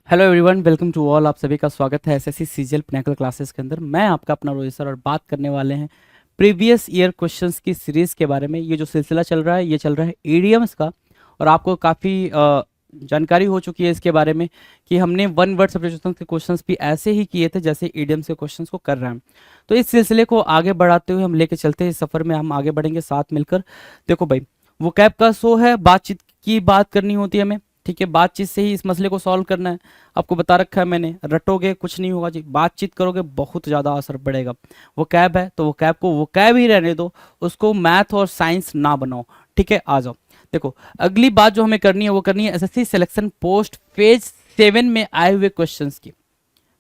Hello everyone, welcome to all. आप सभी का स्वागत है एसएससी सीजीएल पिनेकल क्लासेस के अंदर। मैं आपका अपना रोहित सर और बात करने वाले हैं प्रीवियस ईयर क्वेश्चंस की सीरीज़ के बारे में। ये जो सिलसिला चल रहा है ये चल रहा है ईडीएम्स का, और आपको काफ़ी जानकारी हो चुकी है इसके बारे में कि हमने वन वर्ड सब्स्टिट्यूशन के क्वेश्चंस भी ऐसे ही किए थे जैसे ईडीएम्स के क्वेश्चंस को कर रहे हैं। तो इस सिलसिले को आगे बढ़ाते हुए हम लेके चलते हैं, इस सफ़र में हम आगे बढ़ेंगे साथ मिलकर। देखो भाई, वो कैब का शो है, बातचीत की बात करनी होती है हमें, ठीक है। बातचीत से ही इस मसले को सॉल्व करना है। आपको बता रखा है मैंने, रटोगे कुछ नहीं होगा जी, बातचीत करोगे बहुत ज़्यादा असर पड़ेगा। वो कैब है तो वो कैब को वो कैब ही रहने दो, उसको मैथ और साइंस ना बनाओ, ठीक है। आ जाओ, देखो अगली बात जो हमें करनी है वो करनी है एसएससी सिलेक्शन पोस्ट फेज 7 में आए हुए क्वेश्चंस की,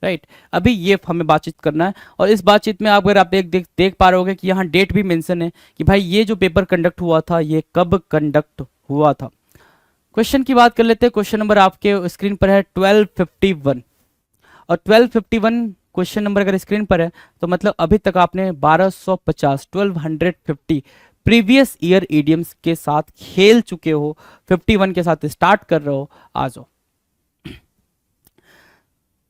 राइट। अभी ये हमें बातचीत करना है, और इस बातचीत में आप अगर आप देख पा रहे होगे कि यहाँ डेट भी मेंशन है कि भाई ये जो पेपर कंडक्ट हुआ था ये कब कंडक्ट हुआ था। क्वेश्चन की बात कर लेते हैं। क्वेश्चन नंबर आपके स्क्रीन पर है 1251, और 1251 क्वेश्चन नंबर अगर स्क्रीन पर है तो मतलब अभी तक आपने 1250 प्रीवियस ईयर ईडीएम्स के साथ खेल चुके हो। 51 के साथ स्टार्ट कर रहे हो, आ जाओ।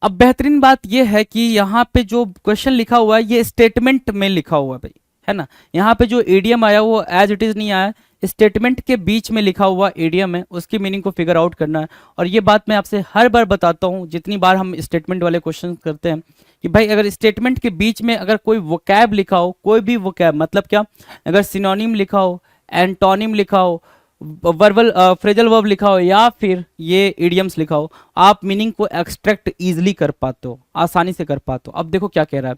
अब बेहतरीन बात यह है कि यहाँ पे जो क्वेश्चन लिखा हुआ है ये स्टेटमेंट में लिखा हुआ है भाई, है ना। यहाँ पे जो ईडीएम आया वो एज इट इज नहीं आया, स्टेटमेंट के बीच में लिखा हुआ ईडीएम है, उसकी मीनिंग को फिगर आउट करना है। और ये बात मैं आपसे हर बार बताता हूँ जितनी बार हम स्टेटमेंट वाले क्वेश्चन करते हैं कि भाई अगर स्टेटमेंट के बीच में अगर कोई वोकैब लिखा हो, कोई भी वोकैब मतलब क्या, अगर सिनोनिम लिखा हो, एंटोनिम लिखा हो, वर्बल फ्रेजल वर्ब लिखा हो, या फिर ये इडियम्स लिखा हो, आप मीनिंग को एक्सट्रैक्ट इजीली कर पाते हो, आसानी से कर पाते हो। अब देखो क्या कह रहा है,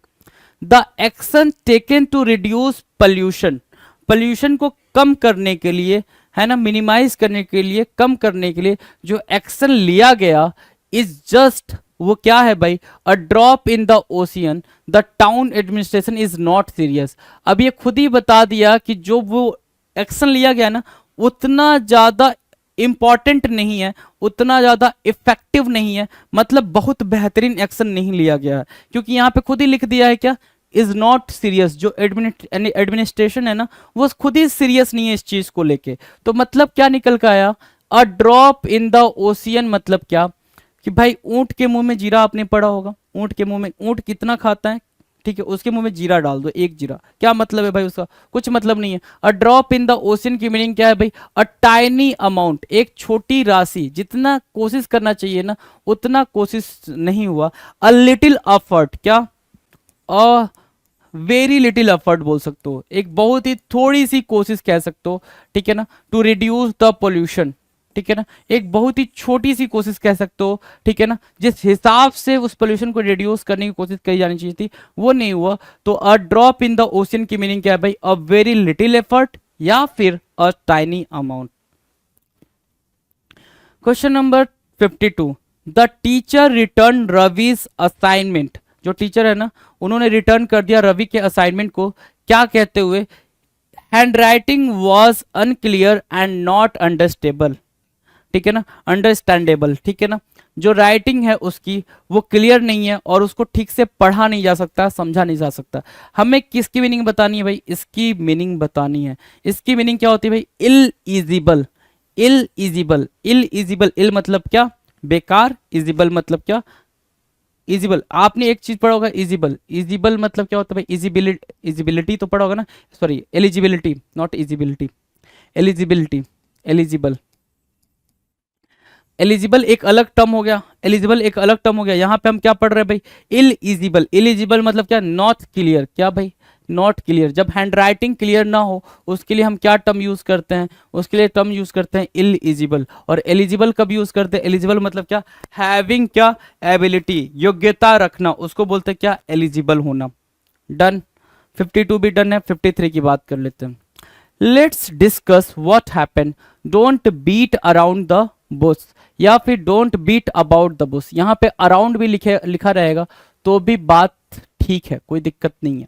the action taken to reduce pollution, pollution को कम करने के लिए, है ना, मिनिमाइज करने के लिए, कम करने के लिए जो एक्शन लिया गया इज जस्ट, वो क्या है भाई, अ drop in the ocean, the town administration is not serious. अब ये खुद ही बता दिया कि जो वो एक्शन लिया गया ना उतना ज्यादा इंपॉर्टेंट नहीं है, उतना ज्यादा इफेक्टिव नहीं है, मतलब बहुत बेहतरीन एक्शन नहीं लिया गया है, क्योंकि यहाँ पे खुद ही लिख दिया है क्या, इज नॉट सीरियस। जो एडमिनिस्ट्रेशन है ना वो खुद ही सीरियस नहीं है इस चीज को लेके। तो मतलब क्या निकल के आया, अ ड्रॉप इन द ओशियन, मतलब क्या कि भाई ऊंट के मुंह में जीरा आपने पढ़ा होगा, ऊंट के मुंह में, ऊंट कितना खाता है, ठीक है, उसके मुंह में जीरा डाल दो, एक जीरा, क्या मतलब है भाई उसका, कुछ मतलब नहीं है। अ ड्रॉप इन द ओशन की मीनिंग क्या है भाई, अ टाइनी अमाउंट, एक छोटी राशि, जितना कोशिश करना चाहिए ना उतना कोशिश नहीं हुआ। अ लिटिल एफर्ट, क्या, अ वेरी लिटिल एफर्ट बोल सकते हो, एक बहुत ही थोड़ी सी कोशिश कह सकते हो, ठीक है ना। टू रिड्यूस द पोल्यूशन, ठीक है ना, एक बहुत ही छोटी सी कोशिश कह सकते हो, ठीक है ना। जिस हिसाब से उस पोल्यूशन को रिड्यूस करने की कोशिश करी जानी चाहिए थी वो नहीं हुआ। तो a drop in the ocean की मीनिंग क्या है भाई, अ वेरी लिटिल एफर्ट या फिर a tiny amount. Question number 52, the teacher return Ravi's assignment, जो टीचर है ना उन्होंने रिटर्न कर दिया रवि के असाइनमेंट को, क्या कहते हुए, hand writing was unclear and not understandable, ठीक है ना, अंडरस्टैंडेबल, ठीक है ना। जो राइटिंग है उसकी वो क्लियर नहीं है और उसको ठीक से पढ़ा नहीं जा सकता, समझा नहीं जा सकता। हमें किसकी मीनिंग बतानी है भाई, इसकी मीनिंग बतानी है। इसकी मीनिंग क्या होती है भाई, इल इजिबल, इल इजिबल, इल इजिबल, इल मतलब क्या, बेकार, इजिबल मतलब क्या, इजिबल। आपने एक चीज पढ़ा होगा, इजिबल, इजिबल मतलब क्या होता है भाई, इजिबिलिटी, इजिबिलिटी तो पढ़ा होगा ना, sorry eligibility, not eligibility, eligibility, eligible, eligible एक अलग टर्म हो गया, एलिजिबल एक अलग टर्म हो गया। यहाँ पे हम क्या पढ़ रहे हैं भाई, इल इलिजिबल मतलब क्या, नॉट क्लियर, क्या भाई, नॉट क्लियर। जब हैंड राइटिंग क्लियर ना हो उसके लिए हम क्या टर्म यूज करते हैं, उसके लिए टर्म यूज करते हैं इलिजिबल। और एलिजिबल कब यूज करते हैं, एलिजिबल मतलब क्या, हैविंग क्या, एबिलिटी, योग्यता रखना, उसको बोलते हैं क्या, एलिजिबल होना। डन, 52 भी डन है। 53 की बात कर लेते हैं। Let's discuss what happen, don't beat around the bush, या फिर don't beat about the bush. यहाँ पे अराउंड भी लिखा रहेगा तो भी बात ठीक है, कोई दिक्कत नहीं है।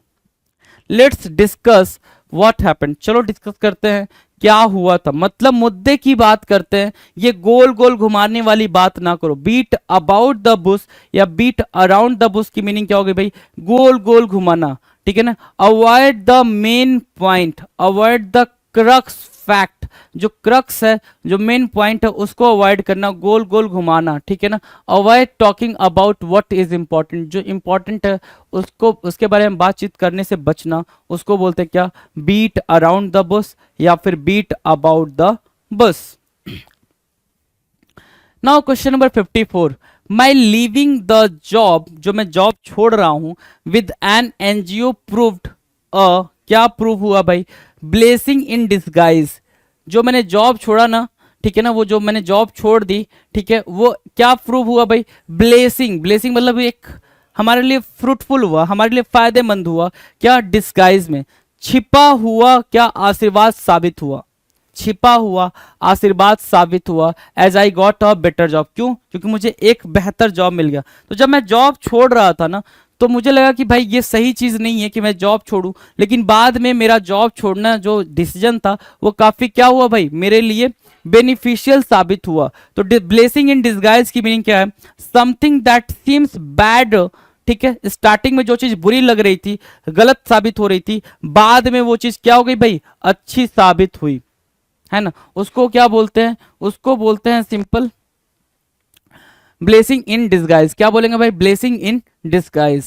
लेट्स डिस्कस व्हाट हैपेंड, चलो डिस्कस करते हैं क्या हुआ था, मतलब मुद्दे की बात करते हैं। ये गोल गोल घुमाने वाली बात ना करो। बीट अबाउट द बुश या बीट अराउंड द बुश की मीनिंग क्या होगी भाई, गोल गोल घुमाना, ठीक है ना। Avoid the main point, avoid the crux fact, जो क्रक्स है, जो मेन पॉइंट है उसको अवॉइड करना, गोल गोल घुमाना, ठीक है ना। Avoid talking about what is important, जो इंपॉर्टेंट है उसको, उसके बारे में बातचीत करने से बचना, उसको बोलते हैं क्या, बीट अराउंड द बस या फिर beat about the bush. Now question number 54, my leaving the job, जो मैं जॉब छोड़ रहा हूं, विद एन एनजीओ प्रूव्ड क्या प्रूव हुआ भाई, ब्लेसिंग इन डिस्गाइज। जो मैंने जॉब छोड़ा ना, ठीक है ना, वो जो मैंने जॉब छोड़ दी, ठीक है, वो क्या प्रूव हुआ भाई, ब्लेसिंग। ब्लेसिंग मतलब एक हमारे लिए फ्रूटफुल हुआ, हमारे लिए फायदेमंद हुआ, क्या, डिस्गाइज में, छिपा हुआ क्या आशीर्वाद साबित हुआ, छिपा हुआ आशीर्वाद साबित हुआ। As I got a better job, क्यों, क्योंकि मुझे एक बेहतर जॉब मिल गया। तो जब मैं जॉब छोड़ रहा था ना, तो मुझे लगा कि भाई ये सही चीज नहीं है कि मैं जॉब छोड़ूं, लेकिन बाद में मेरा जॉब छोड़ना जो डिसीजन था वो काफी क्या हुआ भाई, मेरे लिए बेनिफिशियल साबित हुआ। तो ब्लेसिंग इन डिस्गाइज की मीनिंग क्या है, समथिंग दैट सीम्स बैड, ठीक है, स्टार्टिंग में जो चीज बुरी लग रही थी, गलत साबित हो रही थी, बाद में वो चीज क्या हो गई भाई, अच्छी साबित हुई, है ना। उसको क्या बोलते हैं, उसको बोलते हैं सिंपल ब्लेसिंग इन डिस्गाइज। क्या बोलेंगे भाई, blessing in disguise.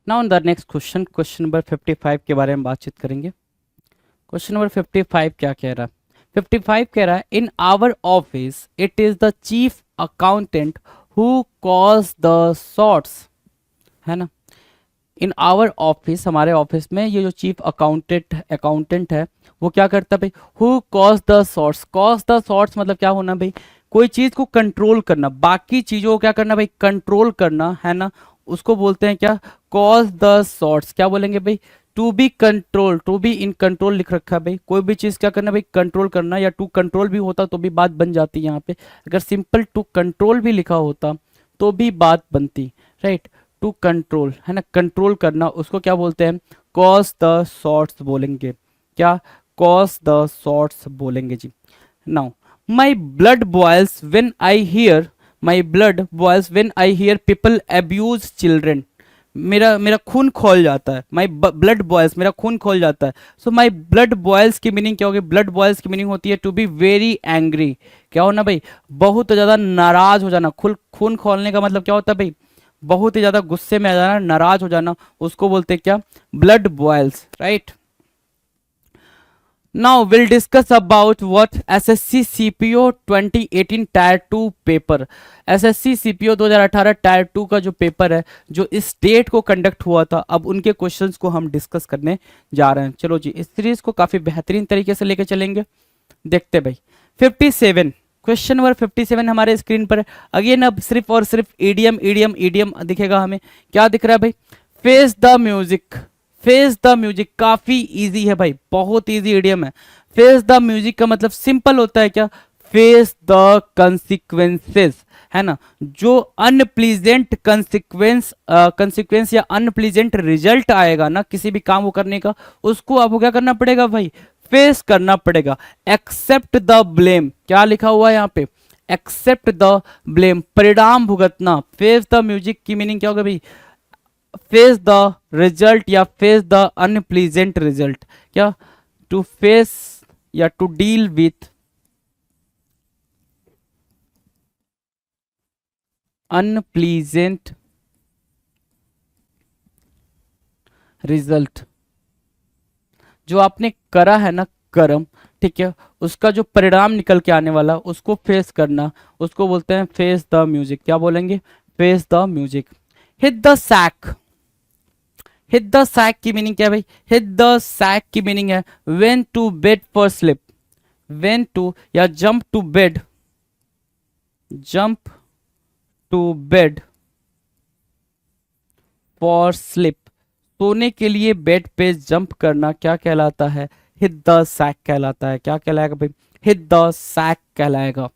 Now the next question, question number 55 के बारे में बातचीत करेंगे। क्वेश्चन नंबर 55 क्या कह रहा है, 55 कह रहा है, in our office it is the chief accountant who calls the shots, है ना। इन आवर ऑफिस, हमारे ऑफिस में ये जो चीफ अकाउंटेंट है वो क्या करता है भाई, who cause the shots. Cause the shots मतलब क्या होना भाई, कोई चीज को कंट्रोल करना, बाकी चीजों को क्या करना भाई, कंट्रोल करना, है ना। उसको बोलते हैं क्या, कॉज द शॉट्स। क्या बोलेंगे भाई, to be control, to be in control लिख रखा है भाई, कोई भी चीज क्या करना भाई, कंट्रोल करना, या टू कंट्रोल भी होता तो भी बात बन जाती यहाँ पे। अगर सिंपल टू कंट्रोल भी लिखा होता तो भी बात बनती, राइट। टू कंट्रोल, है ना, कंट्रोल करना, उसको क्या बोलते हैं, कॉज द शॉट्स बोलेंगे, क्या, कॉज द शॉट्स बोलेंगे जी। Now my blood boils when I hear, my blood boils when I hear people abuse children. मेरा मेरा खून खोल जाता है, माई ब्लड बॉयल्स, मेरा खून खोल जाता है। सो माई ब्लड बॉयल्स की मीनिंग क्या होगी, ब्लड बॉयल्स की मीनिंग होती है टू बी वेरी एंग्री। क्या होना भाई, बहुत ज्यादा नाराज हो जाना। खून खोलने का मतलब क्या होता है भाई, बहुत ही ज्यादा गुस्से में आ जाना, नाराज हो जाना, उसको बोलते हैं क्या, blood boils, right. Now will discuss about what SSC CPO 2018 tier 2 paper. SSC CPO 2018 tier 2 का जो पेपर है, जो इस डेट को कंडक्ट हुआ था, अब उनके क्वेश्चंस को हम डिस्कस करने जा रहे हैं। चलो जी, इस सीरीज को काफी बेहतरीन तरीके से लेके चलेंगे, देखते भाई। 57 क्वेश्चन नंबर 57 हमारे स्क्रीन पर है। अगेन अब सिर्फ और सिर्फ ईडीएम ईडीएम ईडीएम दिखेगा हमें। क्या दिख रहा है भाई, face the music. Face the music काफी इजी है भाई, बहुत इजी ईडीएम है। फेस द म्यूजिक का मतलब सिंपल होता है क्या, फेस द कंसिक्वेंसेस, है ना। जो अनप्लीजेंट कंसिक्वेंस या अनप्लीजेंट रिजल्ट आएगा ना किसी भी काम को करने का, उसको आपको क्या करना पड़ेगा भाई, फेस करना पड़ेगा। एक्सेप्ट द ब्लेम, क्या लिखा हुआ है यहाँ पे, एक्सेप्ट द ब्लेम, परिणाम भुगतना। फेस द म्यूजिक की मीनिंग क्या होगा भाई, फेस द रिजल्ट या फेस द अनप्लीजेंट रिजल्ट। क्या, टू फेस या to deal with unpleasant result, जो आपने करा है ना कर्म, ठीक है, उसका जो परिणाम निकल के आने वाला उसको फेस करना, उसको बोलते हैं फेस द म्यूजिक। क्या बोलेंगे, face the music. Hit the sack, hit the sack की मीनिंग क्या है भाई, हिट द सैक की मीनिंग है when to bed for sleep, when to या jump to bed, jump to bed for sleep, सोने के लिए बेड पे जंप करना क्या कहलाता है, हिट द सैक कहलाता है। क्या कहलाएगा भाई, हिट द सैक कहलाएगा।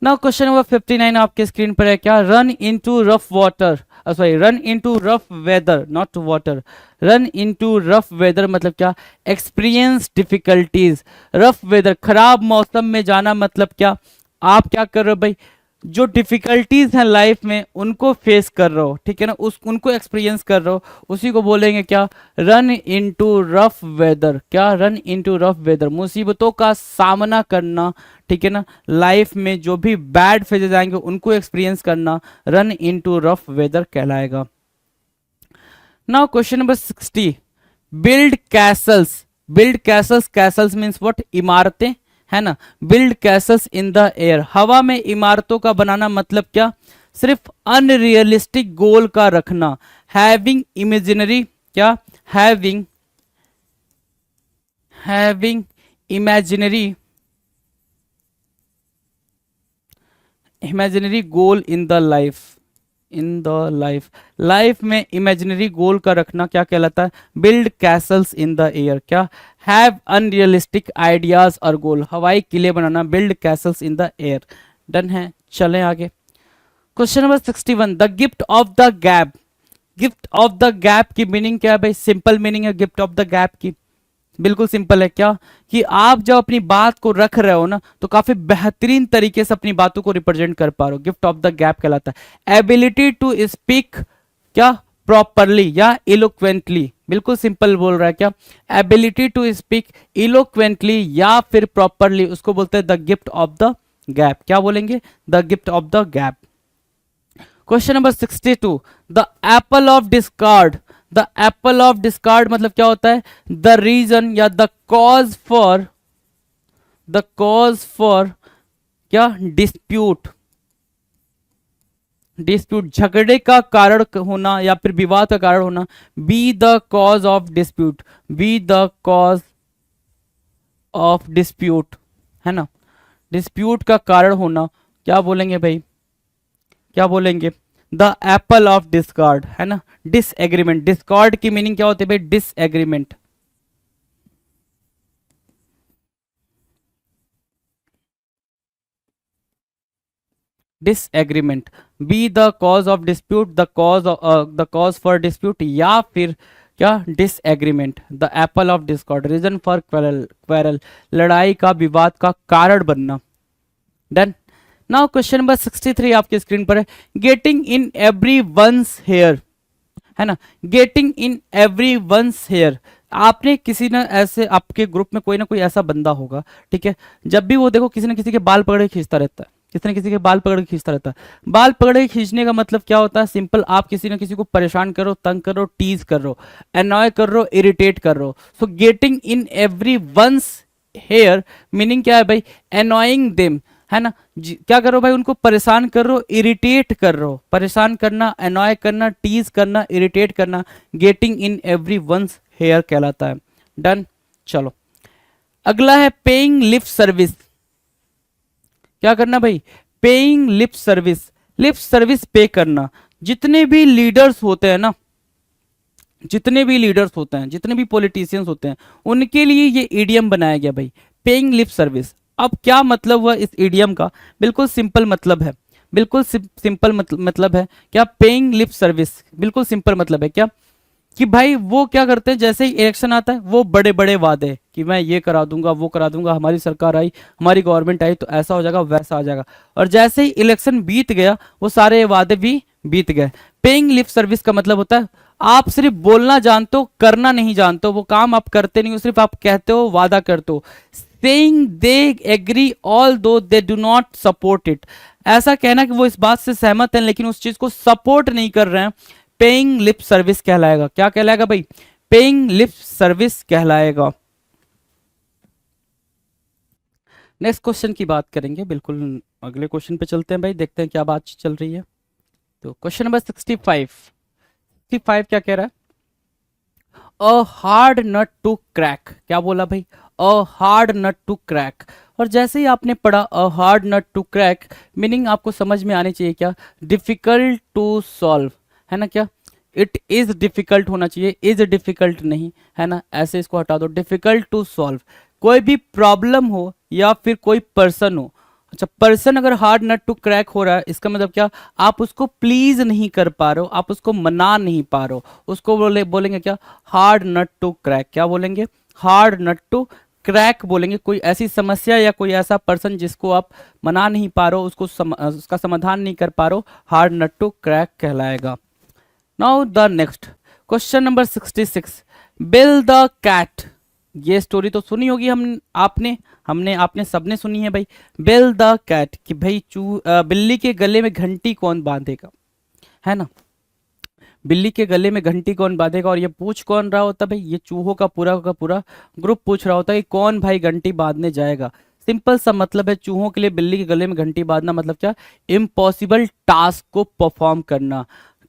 नाउ क्वेश्चन नंबर 59 आपके स्क्रीन पर है। क्या, run into rough water, sorry run into rough weather, not water, run into rough weather मतलब क्या, एक्सपीरियंस डिफिकल्टीज। रफ वेदर, खराब मौसम में जाना मतलब क्या, आप क्या कर रहे हो भाई, जो डिफिकल्टीज हैं लाइफ में उनको फेस कर रहे हो, ठीक है ना, उस उनको एक्सपीरियंस कर रहे हो, उसी को बोलेंगे क्या, रन इनटू रफ वेदर। क्या, रन इनटू रफ वेदर, मुसीबतों का सामना करना, ठीक है ना, लाइफ में जो भी बैड फेजेस आएंगे उनको एक्सपीरियंस करना, रन इनटू रफ वेदर कहलाएगा। Now question number 60, build Castle's. Build Castle's, Castle's means what, इमारतें, है ना। Build castles in the air, हवा में इमारतों का बनाना मतलब क्या, सिर्फ अनरियलिस्टिक गोल का रखना। हैविंग इमेजिनरी, क्या, having having imaginary imaginary goal in the life, in the life, life में इमेजिनरी गोल का रखना क्या कहलाता है, build castles in the air. क्या, हैव अनरियलिस्टिक आइडियाज और गोल, हवाई किले बनाना, build castles in the air. Done है, चलें आगे। Question number 61, the gift of the gab. Gift of the gab की मीनिंग क्या है भाई, सिंपल मीनिंग है गिफ्ट ऑफ द गैप की, बिल्कुल सिंपल है। क्या, कि आप जब अपनी बात को रख रहे हो ना तो काफी बेहतरीन तरीके से अपनी बातों को रिप्रेजेंट कर पा रहे हो, गिफ्ट ऑफ द गैप कहलाता है। एबिलिटी टू स्पीक, क्या, प्रॉपरली या इलोक्वेंटली, बिल्कुल सिंपल बोल रहा है। क्या, एबिलिटी टू स्पीक इलोक्वेंटली या फिर प्रॉपरली, उसको बोलते हैं the gift of the gap. क्या बोलेंगे, the gift of the gap. Question number 62, the apple of discard. The apple of discard मतलब क्या होता है, द रीजन या the cause for, the cause for, क्या, डिस्प्यूट, डिस्प्यूट झगड़े का कारण होना या फिर विवाद का कारण होना। B the cause of dispute, B the cause of dispute, है ना, डिस्प्यूट का कारण होना। क्या बोलेंगे भाई, क्या बोलेंगे, द एप्पल ऑफ डिस्कार्ड, है ना, डिसएग्रीमेंट। डिस्कॉर्ड की मीनिंग क्या होती है भाई, disagreement. Disagreement, be the cause of dispute, the cause for dispute या फिर क्या, disagreement. The apple of discord, reason for quarrel, quarrel लड़ाई का, विवाद का कारण बनना। डन। नाउ क्वेश्चन नंबर 63 आपके स्क्रीन पर है, getting in everyone's hair, है ना, getting in everyone's hair. आपने किसी ना ऐसे आपके ग्रुप में कोई ना कोई ऐसा बंदा होगा, ठीक है, जब भी वो देखो किसी न किसी के बाल पकड़ के खींचता रहता है, किसी न किसी के बाल पकड़ के खींचता रहता है। बाल पकड़ के खींचने का मतलब क्या होता है, सिंपल, आप किसी न किसी को परेशान करो, तंग करो, टीज कर रहे हो, एनॉय कर रहे हो, इरिटेट कर रहे हो। So getting in everyone's hair meaning क्या है भाई, एनॉइंग देम, है ना, क्या करो भाई, उनको परेशान कर रहे हो, इरिटेट कर रहे हो। परेशान करना, एनॉय करना, टीज करना, इरिटेट करना, getting in everyone's hair कहलाता है। डन। चलो अगला है पेइंग लिप सर्विस। क्या करना भाई, paying lip service, lip service पे करना। जितने भी लीडर्स होते हैं ना, जितने भी लीडर्स होते हैं, जितने भी पॉलिटिशियंस होते हैं, उनके लिए ये ईडीएम बनाया गया भाई, पेइंग लिप सर्विस। अब क्या मतलब हुआ इस ईडीएम का, बिल्कुल सिंपल मतलब है, बिल्कुल सिंपल मतलब है क्या, पेइंग लिप सर्विस, बिल्कुल सिंपल मतलब है क्या, कि भाई वो क्या करते हैं, जैसे ही इलेक्शन आता है वो बड़े बड़े वादे कि मैं ये करा दूंगा, वो करा दूंगा, हमारी सरकार आई, हमारी गवर्नमेंट आई तो ऐसा हो जाएगा, वैसा हो जाएगा, और जैसे ही इलेक्शन बीत गया वो सारे वादे भी बीत गए। पेइंग लिप सर्विस का मतलब होता है आप सिर्फ बोलना जानते हो, करना नहीं जानते हो, वो काम आप करते नहीं हो, सिर्फ आप कहते हो, वादा करते हो। saying they agree although they do not support it, ऐसा कहना कि वो इस बात से सहमत हैं लेकिन उस चीज को सपोर्ट नहीं कर रहे हैं, पेइंग लिप सर्विस कहलाएगा। क्या कहलाएगा भाई, पेइंग लिप सर्विस कहलाएगा। नेक्स्ट क्वेश्चन की बात करेंगे, बिल्कुल अगले क्वेश्चन पे चलते हैं भाई, देखते हैं क्या बात चल रही है। तो क्वेश्चन नंबर 65 क्या कह रहा है, a hard nut to crack. क्या बोला भाई, a hard nut to crack. और जैसे ही आपने पढ़ा a hard nut to crack, meaning आपको समझ में आनी चाहिए क्या, डिफिकल्ट टू सॉल्व, है ना। क्या, इट इज डिफिकल्ट होना चाहिए, इज डिफिकल्ट नहीं, है ना, ऐसे इसको हटा दो, डिफिकल्ट टू सॉल्व। कोई भी प्रॉब्लम हो या फिर कोई पर्सन हो, अच्छा पर्सन अगर हार्ड नट टू क्रैक हो रहा है इसका मतलब क्या, आप उसको प्लीज नहीं कर पा रहे हो, आप उसको मना नहीं पा रहे हो, उसको बोलेंगे क्या, हार्ड नट टू क्रैक। क्या बोलेंगे, हार्ड नट टू क्रैक बोलेंगे कोई ऐसी समस्या या कोई ऐसा पर्सन जिसको आप मना नहीं पा रहे हो, उसको उसका समाधान नहीं कर पा रहे हो, हार्ड नट टू क्रैक कहलाएगा। Now the next question number 66, bell the cat. ये स्टोरी तो सुनी होगी आपने सबने सुनी है भाई। बिल द कैट कि भाई बिल्ली के गले में घंटी कौन बांधेगा, है ना। बिल्ली के गले में घंटी कौन बांधेगा, और ये पूछ कौन रहा होता भाई, ये चूहों का पूरा ग्रुप पूछ रहा होता है कि कौन भाई घंटी बांधने जाएगा। सिंपल सा मतलब है, चूहों के लिए बिल्ली के गले में घंटी बांधना मतलब क्या, इम्पॉसिबल टास्क को परफॉर्म करना।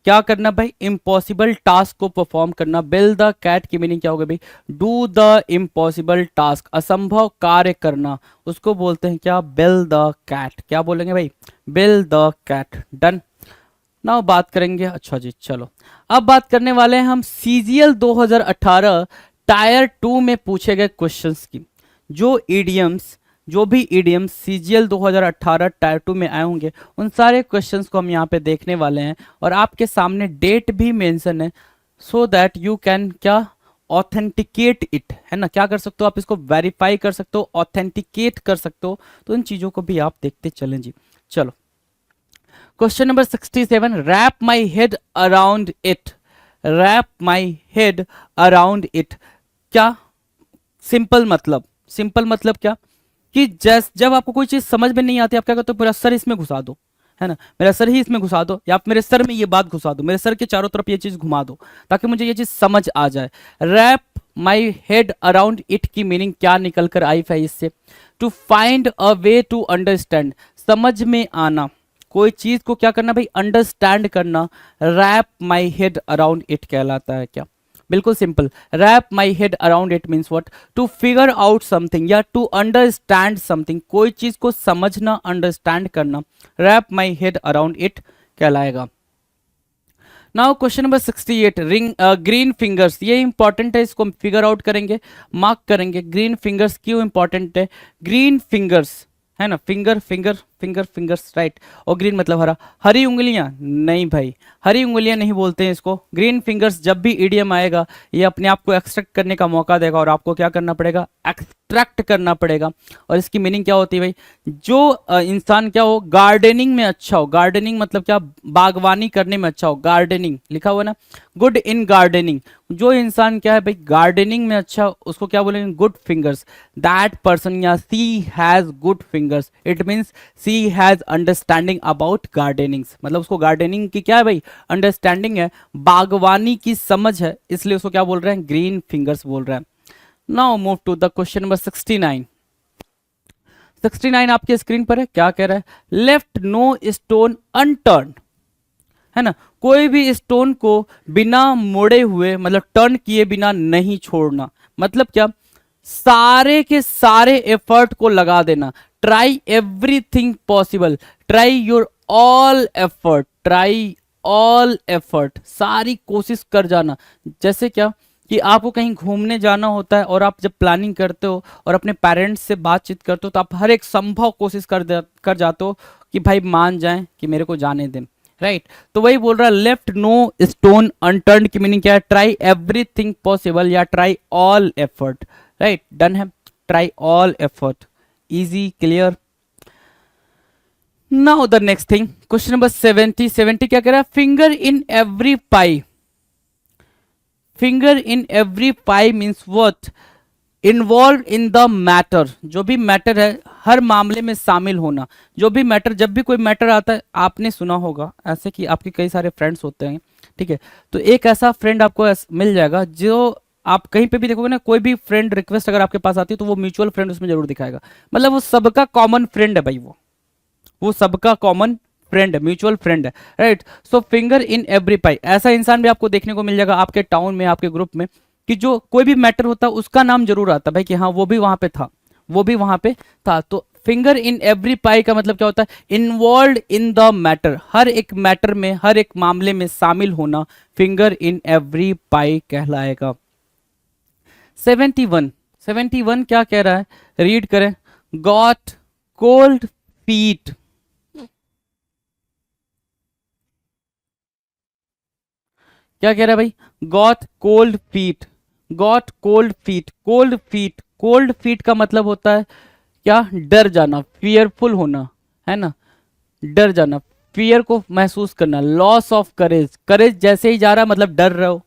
क्या करना भाई, इम्पॉसिबल टास्क को परफॉर्म करना। बिल द कैट की मीनिंग क्या होगा भाई, डू द इम्पॉसिबल टास्क, असंभव कार्य करना, उसको बोलते हैं क्या, बिल द कैट। क्या बोलेंगे भाई, bell the cat. Done. Now बात करेंगे, अच्छा जी चलो अब बात करने वाले हैं हम सीजीएल 2018 टायर 2 में पूछे गए क्वेश्चंस की। जो भी ईडियम्स सीजीएल 2018 टायर 2 में आए होंगे उन सारे क्वेश्चंस को हम यहाँ पे देखने वाले हैं, और आपके सामने डेट भी मेंशन है, सो दैट यू कैन क्या, ऑथेंटिकेट इट, है ना। क्या कर सकते हो आप, इसको वेरीफाई कर सकते हो, ऑथेंटिकेट कर सकते हो, तो इन चीजों को भी आप देखते चलें जी। चलो question number 67, wrap my head around it. Wrap my head around it, क्या सिंपल मतलब क्या, कि जब आपको कोई चीज समझ में नहीं आती आप क्या करते हो, पूरा सर इसमें घुसा दो, है ना, मेरा सर ही इसमें घुसा दो, या आप मेरे सर में ये बात घुसा दो, मेरे सर के चारों तरफ ये चीज घुमा दो ताकि मुझे ये चीज समझ आ जाए। Wrap my head around it की मीनिंग क्या निकल कर आई है इससे, to find a way to understand, समझ में आना, कोई चीज को क्या करना भाई, अंडरस्टैंड करना, wrap my head around it कहलाता है। क्या, बिल्कुल simple, wrap my head around it means what, to figure out something या टू अंडरस्टैंड समथिंग, कोई चीज को समझना, अंडरस्टैंड करना, wrap my head around it कहलाएगा। Now question number 68, green fingers, ये इंपॉर्टेंट है, इसको फिगर आउट करेंगे, मार्क करेंगे। ग्रीन फिंगर्स क्यों इंपॉर्टेंट है, ग्रीन फिंगर्स, है ना, फिंगर्स राइट, और ग्रीन मतलब हरा, हरी उंगलियां नहीं भाई, हरी उंगलियां नहीं बोलते हैं इसको। ग्रीन फिंगर्स जब भी ईडियम आएगा ये अपने आप को एक्सट्रैक्ट करने का मौका देगा, और आपको क्या करना पड़ेगा, एक्सट्रैक्ट करना पड़ेगा। और इसकी मीनिंग क्या होती है भाई, जो इंसान क्या हो, गार्डनिंग में अच्छा हो, गार्डनिंग मतलब क्या, बागवानी करने में अच्छा हो, गार्डनिंग लिखा हुआ ना, गुड इन गार्डनिंग, जो इंसान क्या है भाई गार्डनिंग में अच्छा, उसको क्या बोलेंगे, गुड फिंगर्स। दैट पर्सन या she has good fingers, it means she has understanding about gardening, मतलब उसको गार्डनिंग की क्या है भाई, अंडरस्टैंडिंग है, बागवानी की समझ है, इसलिए उसको क्या बोल रहे हैं, ग्रीन फिंगर्स बोल रहे हैं। Now move to the question number 69। 69 आपके स्क्रीन पर है, क्या कह रहा है, लेफ्ट नो स्टोन अनटर्न, है ना, कोई भी स्टोन को बिना मोड़े हुए मतलब टर्न किए बिना नहीं छोड़ना, मतलब क्या, सारे के सारे एफर्ट को लगा देना, try everything possible, try your all effort, try all effort, सारी कोशिश कर जाना। जैसे क्या, कि आपको कहीं घूमने जाना होता है और आप जब प्लानिंग करते हो और अपने पेरेंट्स से बातचीत करते हो तो आप हर एक संभव कोशिश कर जाते हो कि भाई मान जाएं कि मेरे को जाने दें, राइट। तो वही बोल रहा है, लेफ्ट नो स्टोन अनटर्न की मीनिंग क्या है, ट्राई एवरीथिंग पॉसिबल या try all effort, right. Done है, try all effort, easy clear. Now the next thing, question number 70 क्या कह रहा है, finger in every pie. Finger in every pie means what, involve in the matter, जो भी matter है हर मामले में शामिल होना, जो भी मैटर, जब भी कोई मैटर आता है, आपने सुना होगा ऐसे कि आपके कई सारे फ्रेंड्स होते हैं, ठीक है, तो एक ऐसा फ्रेंड आपको मिल जाएगा जो आप कहीं पे भी देखोगे ना, कोई भी फ्रेंड रिक्वेस्ट अगर आपके पास आती है तो वो म्यूचुअल फ्रेंड उसमें जरूर दिखाएगा, मतलब वो सबका कॉमन फ्रेंड है भाई, वो सबका कॉमन फ्रेंड है, म्यूचुअल फ्रेंड है, right. So finger in every pie, ऐसा इंसान भी आपको देखने को मिल जाएगा आपके टाउन में, आपके ग्रुप में, कि जो कोई भी मैटर होता है उसका नाम जरूर आता है भाई, कि हाँ वो भी वहां पे था, वो भी वहां पे था। तो फिंगर इन एवरी पाई का मतलब क्या होता है, इन्वॉल्व इन द मैटर, हर एक मैटर में, हर एक मामले में शामिल होना, फिंगर इन एवरी पाई कहलाएगा। 71 क्या कह रहा है, रीड करें, गॉट कोल्ड फीट, क्या कह रहा है भाई, got cold feet, got cold feet, cold feet, cold feet का मतलब होता है क्या, डर जाना, फियरफुल होना, है ना, डर जाना, फियर को महसूस करना, लॉस ऑफ करेज, करेज जैसे ही जा रहा है मतलब डर रहे हो,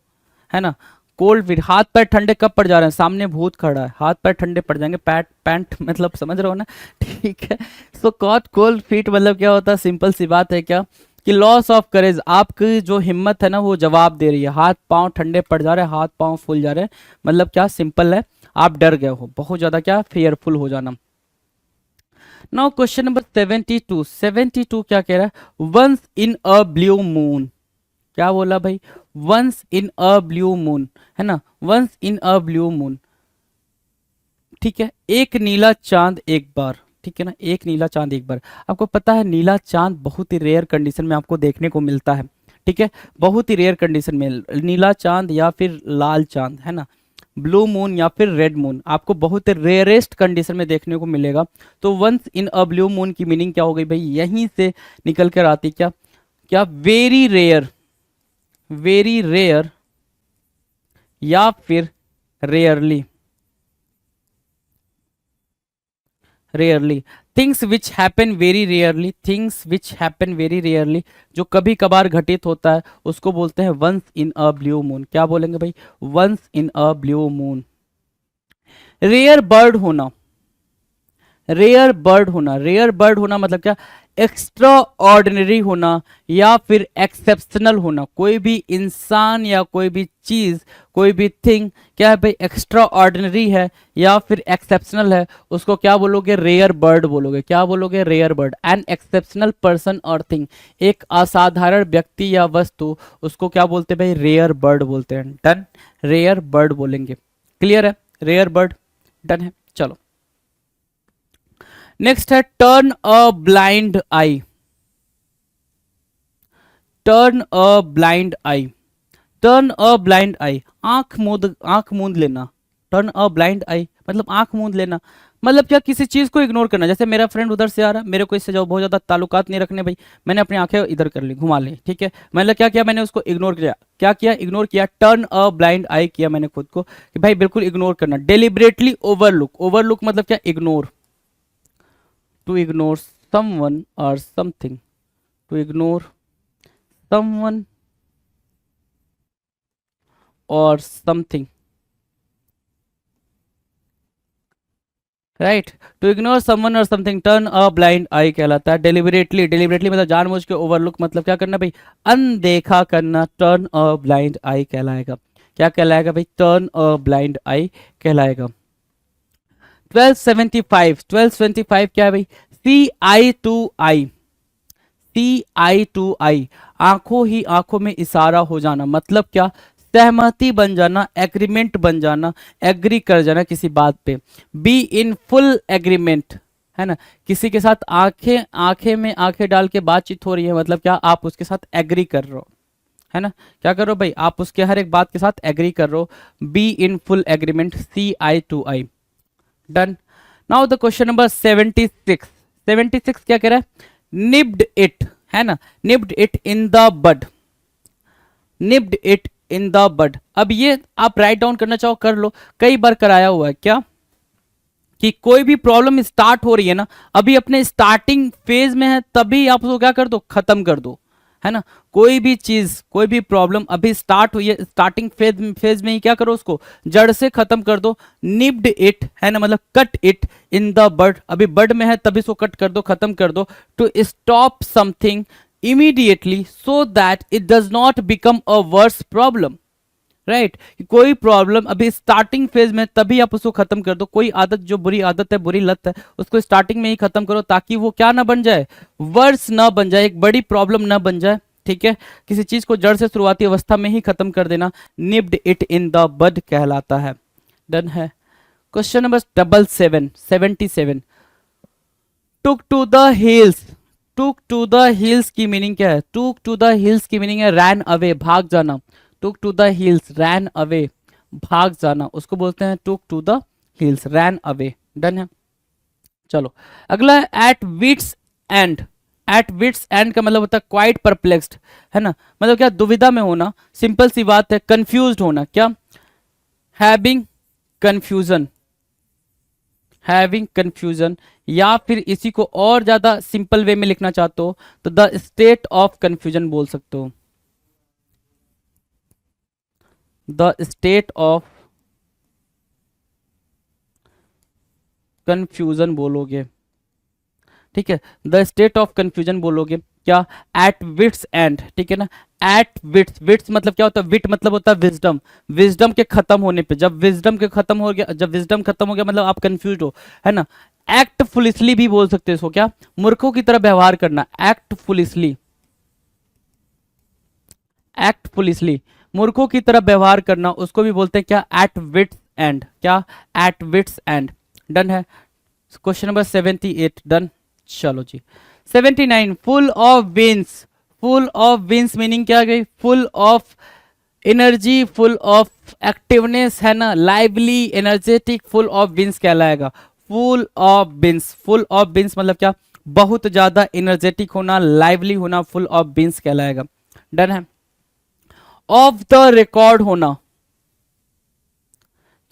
है ना। कोल्ड फीट, हाथ पैर ठंडे कब पड़ जा रहे हैं, सामने भूत खड़ा है, हाथ पैर ठंडे पड़ जाएंगे, पैंट पैंट मतलब समझ रहे हो ना, ठीक है। सो गॉट कोल्ड फीट मतलब क्या होता है, सिंपल सी बात है क्या, कि लॉस ऑफ करेज, आपकी जो हिम्मत है ना वो जवाब दे रही है, हाथ पांव ठंडे पड़ जा रहे हैं, हाथ पांव फूल जा रहे हैं, मतलब क्या, सिंपल है, आप डर गए हो, बहुत ज्यादा क्या, फियरफुल हो जाना। नाउ क्वेश्चन नंबर 72, 72 क्या कह रहा है, once in a blue moon, क्या बोला भाई, once in a blue moon, है ना, once in a blue moon, ठीक है, एक नीला चांद एक बार, ठीक है ना, एक नीला चांद एक बार। आपको पता है नीला चांद बहुत ही रेयर कंडीशन में आपको देखने को मिलता है, ठीक है, बहुत ही रेयर कंडीशन में नीला चांद या फिर लाल चांद, है ना, ब्लू मून या फिर रेड मून आपको बहुत रेयरेस्ट कंडीशन में देखने को मिलेगा। तो once in a blue moon की मीनिंग क्या हो गई भाई, यहीं से निकल कर आती क्या, क्या वेरी रेयर, वेरी रेयर या फिर rarely, rarely, things which happen very rarely, things which happen very rarely, जो कभी कभार घटित होता है उसको बोलते हैं once in a blue moon. क्या बोलेंगे भाई, once in a blue moon. Rare bird होना, रेयर बर्ड होना, रेयर बर्ड होना मतलब क्या, एक्स्ट्रा ऑर्डिनरी होना या फिर एक्सेप्शनल होना, कोई भी इंसान या कोई भी चीज, कोई भी थिंग क्या है भाई, एक्स्ट्रा ऑर्डिनरी है या फिर एक्सेप्शनल है, उसको क्या बोलोगे, रेयर बर्ड बोलोगे। क्या बोलोगे, rare bird. An exceptional person or thing, एक असाधारण व्यक्ति या वस्तु, उसको क्या बोलते हैं भाई, रेयर बर्ड बोलते हैं। डन, रेयर बर्ड बोलेंगे। क्लियर है, रेयर बर्ड, डन है। चलो नेक्स्ट है turn a blind eye, turn a blind eye, turn a blind eye, आंख मूंद लेना, टर्न अ ब्लाइंड आई मतलब आंख मूंद लेना, मतलब क्या, किसी चीज को इग्नोर करना। जैसे मेरा फ्रेंड उधर से आ रहा है, मेरे को इससे जो बहुत ज्यादा ताल्लुकात नहीं रखने भाई, मैंने अपनी आंखें इधर कर ली, घुमा ली, ठीक है, मतलब क्या किया मैंने, उसको इग्नोर किया। क्या किया, इग्नोर किया, टर्न अ ब्लाइंड आई किया मैंने खुद को, कि भाई बिल्कुल इग्नोर करना, डेलिबरेटली ओवरलुक, ओवरलुक मतलब क्या, ignore, to ignore someone or something, to ignore someone or something, right, to ignore someone or something, turn a blind eye कहलाता है। डेलिबरेटली, डेलिबरेटली मतलब जानबूझ के, ओवरलुक मतलब क्या करना भाई, अनदेखा करना, टर्न अ ब्लाइंड आई कहलाएगा। क्या कहलाएगा भाई, टर्न अ ब्लाइंड आई कहलाएगा। 1275, 1275 क्या है भाई, सी eye to I, C eye to आई, आंखों ही आंखों में इशारा हो जाना, मतलब क्या, सहमति बन जाना, एग्रीमेंट बन जाना, एग्री कर जाना किसी बात पे। बी इन फुल एग्रीमेंट, है ना, किसी के साथ आंखें आंखें में आंखें डाल के बातचीत हो रही है, मतलब क्या, आप उसके साथ एग्री कर रहे हो, है ना, क्या कर रहे हो भाई, आप उसके हर एक बात के साथ एग्री कर रहे हो। Be in full agreement, see eye to eye, done. Now the question number 76, 76 क्या कह रहा है, निब्ड इट, है ना, nipped it in the bud, nipped it in the bud. अब ये आप राइट डाउन करना चाहो कर लो, कई बार कराया हुआ है क्या, कि कोई भी प्रॉब्लम स्टार्ट हो रही है ना, अभी अपने स्टार्टिंग फेज में है, तभी आप उसको क्या कर दो, खत्म कर दो, है ना। कोई भी चीज, कोई भी प्रॉब्लम अभी स्टार्ट हुई है, स्टार्टिंग फेज में ही क्या करो, उसको जड़ से खत्म कर दो। निब्ड इट, है ना, मतलब cut it in the bud, अभी बड में है तभी इसको कट कर दो, खत्म कर दो। To stop something immediately so that it does not become a worse problem, right, कोई प्रॉब्लम अभी स्टार्टिंग फेज में, तभी आप उसको खत्म कर दो। कोई आदत जो बुरी आदत है, बुरी लत है, उसको स्टार्टिंग में ही खत्म करो, ताकि वो क्या ना बन जाए, वर्स ना बन जाए, एक बड़ी प्रॉब्लम ना बन जाए, ठीक है। किसी चीज को जड़ से शुरुआती अवस्था में ही खत्म कर देना, निब्ड इट इन द बड कहलाता है। डन है। Question number 77, took to the hills, took to the hills की मीनिंग क्या है, टुक टू द हिल्स की मीनिंग है रैन अवे, भाग जाना। Took to the hills, ran away, भाग जाना, उसको बोलते हैं took to the hills, ran away. Done है। चलो अगला है at wits end, at wits end का मतलब होता है क्वाइट परप्लेक्स्ड, है ना, मतलब क्या, दुविधा में होना, सिंपल सी बात है, कंफ्यूज्ड होना, क्या, हैविंग कंफ्यूजन, हैविंग कंफ्यूजन, या फिर इसी को और ज्यादा सिंपल वे में लिखना चाहते हो तो द स्टेट ऑफ कंफ्यूजन बोल सकते हो, द स्टेट ऑफ कंफ्यूजन बोलोगे, ठीक है, द स्टेट ऑफ कंफ्यूजन बोलोगे क्या, एट विट्स एंड, ठीक है ना, एट विट्स, विट्स मतलब क्या होता है, विट मतलब होता है विजडम, विजडम के खत्म होने पे, जब विजडम के खत्म हो गया, जब विजडम खत्म हो गया मतलब आप कंफ्यूज हो, है ना, एक्ट फुलिसली भी बोल सकते हो इसको, क्या, मूर्खों की तरह व्यवहार करना, एक्ट फुलिसली, एक्ट फुलिसली, मूर्खों की तरह व्यवहार करना, उसको भी बोलते हैं क्या, एट विट्स एंड, क्या, एट विट्स एंड। डन है, क्वेश्चन नंबर 78 डन। चलो जी 79, full of beans, full of beans meaning क्या गई, full of energy, full of activeness, है ना, lively, energetic, full of beans कहलाएगा, full of beans, full of beans मतलब क्या, बहुत ज्यादा एनर्जेटिक होना, लाइवली होना, फुल ऑफ बिन्स कहलाएगा। डन है, ऑफ द रिकॉर्ड होना,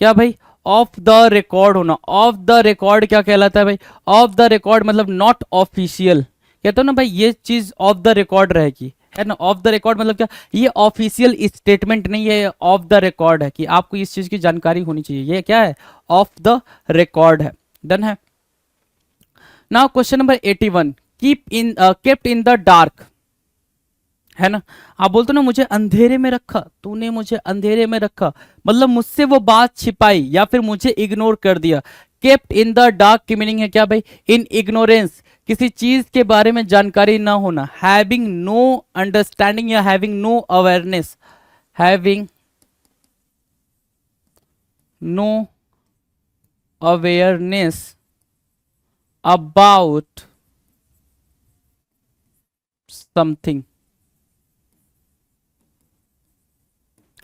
क्या भाई, ऑफ द रिकॉर्ड होना, ऑफ द रिकॉर्ड क्या कहलाता है भाई, ऑफ द रिकॉर्ड मतलब नॉट ऑफिशियल, कहते हो ना भाई ये चीज ऑफ द रिकॉर्ड रहेगी, है ना, ऑफ द रिकॉर्ड मतलब क्या, ये ऑफिशियल स्टेटमेंट नहीं है, ऑफ द रिकॉर्ड है, कि आपको इस चीज की जानकारी होनी चाहिए, ये क्या है, ऑफ द रिकॉर्ड है। डन है, now question number 81, keep in kept in the dark, है ना, आप बोलते हो ना मुझे अंधेरे में रखा, तूने मुझे अंधेरे में रखा, मतलब मुझसे वो बात छिपाई या फिर मुझे इग्नोर कर दिया, केप्ट इन द डार्क की मीनिंग है क्या भाई, इन इग्नोरेंस, किसी चीज के बारे में जानकारी ना होना, हैविंग नो अंडरस्टैंडिंग या having no awareness, having no awareness about something,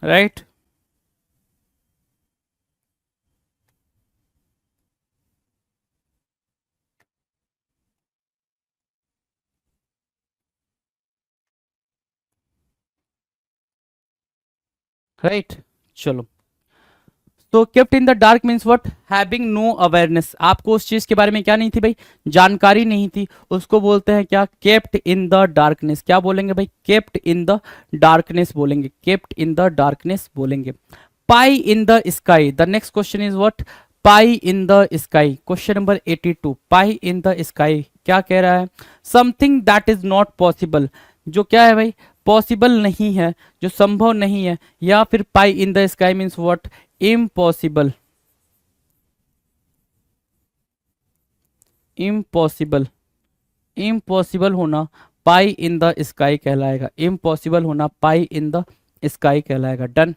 right, right, चलो, तो kept in the dark means what, having no awareness, आपको उस चीज के बारे में क्या नहीं थी भाई, जानकारी नहीं थी, उसको बोलते हैं क्या, केप्ट इन द डार्कनेस, क्या बोलेंगे भाई, केप्ट इन द डार्कनेस बोलेंगे, केप्ट इन द डार्कनेस बोलेंगे। Pie in the sky, the next question is what, pie in the sky, question number 82, pie in the sky क्या कह रहा है, something that is not possible, जो क्या है भाई, पॉसिबल नहीं है, जो संभव नहीं है, या फिर pie in the sky means what, impossible, impossible, impossible होना पाई इन द स्काई कहलाएगा, इम्पॉसिबल होना पाई इन द स्काई कहलाएगा। डन,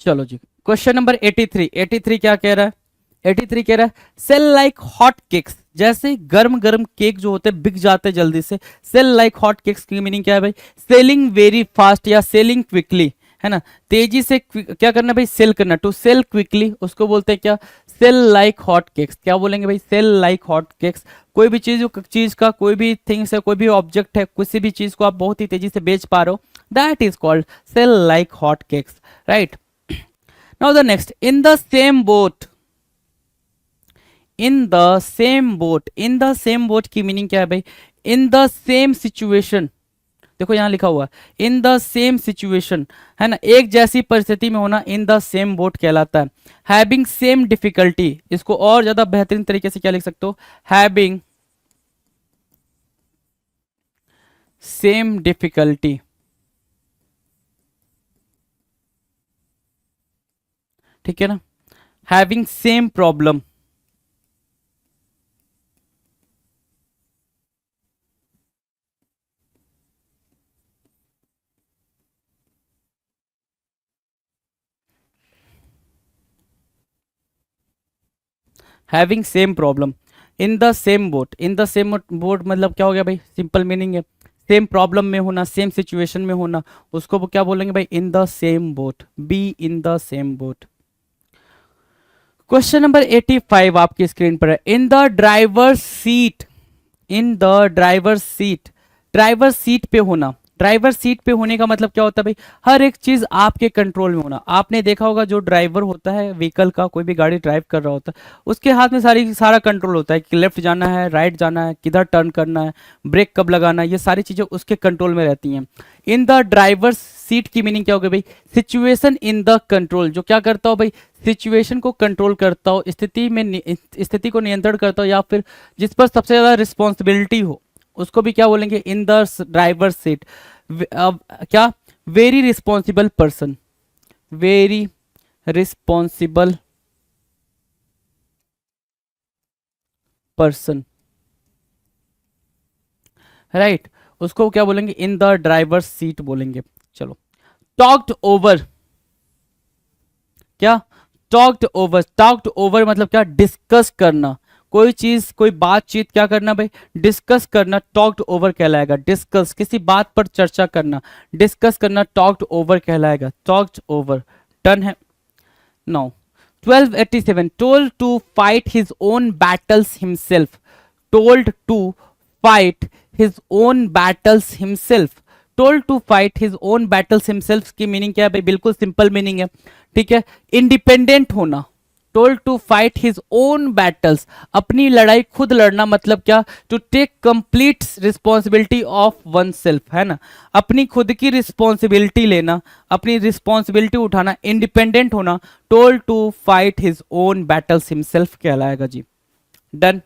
चलो जी क्वेश्चन नंबर 83, 83 क्या कह रहा है, 83 कह रहा है सेल लाइक हॉट केक्स, जैसे गर्म गर्म केक जो होते हैं बिक जाते हैं जल्दी से, सेल लाइक हॉट केक्स की मीनिंग क्या है भाई, सेलिंग वेरी फास्ट या सेलिंग क्विकली, है ना, तेजी से क्या करना भाई, सेल करना, टू सेल क्विकली, उसको बोलते हैं क्या, सेल लाइक हॉट केक्स, क्या बोलेंगे भाई, सेल लाइक हॉट केक्स, कोई भी चीज का कोई भी थिंग्स है, कोई भी ऑब्जेक्ट है, किसी भी चीज को आप बहुत ही तेजी से बेच पा रहे हो, that is called sell like hot cakes, right. Now the next, in the same boat, in the same boat, in the same boat की मीनिंग क्या है भाई, इन द सेम सिचुएशन, देखो यहां लिखा हुआ इन द सेम सिचुएशन, है ना, एक जैसी परिस्थिति में होना इन द सेम बोट कहलाता है। हैविंग सेम डिफिकल्टी, इसको और ज्यादा बेहतरीन तरीके से क्या लिख सकते हो, हैविंग सेम डिफिकल्टी, ठीक है ना, having same problem, having same problem, in the same boat, in the same boat मतलब क्या हो गया भाई, सिंपल मीनिंग है सेम प्रॉब्लम में होना, सेम सिचुएशन में होना, उसको वो क्या बोलेंगे भाई, इन the same boat, be in the same boat. Question number 85 आपकी स्क्रीन पर है, in the driver seat, in the driver seat, driver seat पे होना, ड्राइवर सीट पे होने का मतलब क्या होता है भाई, हर एक चीज आपके कंट्रोल में होना। आपने देखा होगा जो ड्राइवर होता है व्हीकल का, कोई भी गाड़ी ड्राइव कर रहा होता है, उसके हाथ में सारा कंट्रोल होता है कि लेफ्ट जाना है, राइट जाना है, किधर टर्न करना है, ब्रेक कब लगाना है, ये सारी चीजें उसके कंट्रोल में रहती हैं। इन द ड्राइवर सीट की मीनिंग क्या होगी भाई, सिचुएशन इन द कंट्रोल, जो क्या करता हो भाई, सिचुएशन को कंट्रोल करता हो, स्थिति को नियंत्रण करता हो, या फिर जिस पर सबसे ज्यादा रिस्पॉन्सिबिलिटी हो, उसको भी क्या बोलेंगे, इन द ड्राइवर सीट। क्या, very responsible person, very responsible person, right, उसको क्या बोलेंगे, इन द ड्राइवर सीट बोलेंगे। चलो, टॉक्ड ओवर, क्या, टॉक्ड ओवर मतलब क्या, डिस्कस करना, कोई चीज कोई बातचीत क्या करना भाई, डिस्कस करना, टॉक्ड ओवर कहलाएगा। डिस्कस, किसी बात पर चर्चा करना, डिस्कस करना टॉक्ड ओवर कहलाएगा, टॉक्ड ओवर। डन है। Now 1287, told to fight his own battles himself, told to fight his own battles himself, told to fight his own battles himself की मीनिंग क्या है भाई, बिल्कुल सिंपल मीनिंग है, ठीक है, इंडिपेंडेंट होना। Told to fight his own battles, अपनी लड़ाई खुद लड़ना, मतलब क्या, to take complete responsibility of oneself, है ना, अपनी खुद की रिस्पॉन्सिबिलिटी लेना, अपनी रिस्पॉन्सिबिलिटी उठाना, इंडिपेंडेंट होना, told to fight his own battles himself कहलाएगा जी। डन।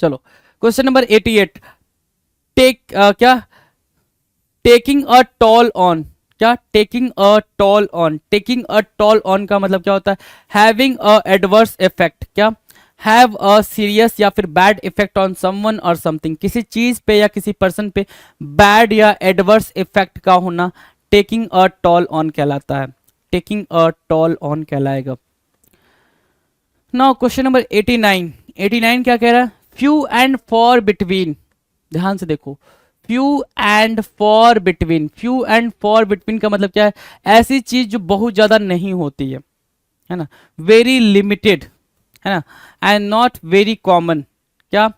चलो, क्वेश्चन नंबर 88, टेक क्या, टेकिंग अ टॉल ऑन, क्या, taking a toll on, taking a toll on का मतलब क्या होता है, हैविंग अ एडवर्स इफेक्ट, क्या, हैव अ सीरियस या फिर bad effect on someone or something, किसी चीज पे या किसी पर्सन पे बैड या एडवर्स इफेक्ट का होना टेकिंग अ टॉल ऑन कहलाता है, टेकिंग अ टॉल ऑन कहलाएगा। नाउ क्वेश्चन नंबर 89, 89 क्या कह रहा है, फ्यू एंड फॉर बिटवीन, ध्यान से देखो, few and for between, few and for between का मतलब क्या है, ऐसी चीज जो बहुत ज्यादा नहीं होती है ना, वेरी लिमिटेड, है ना, एंड नॉट वेरी कॉमन, क्या,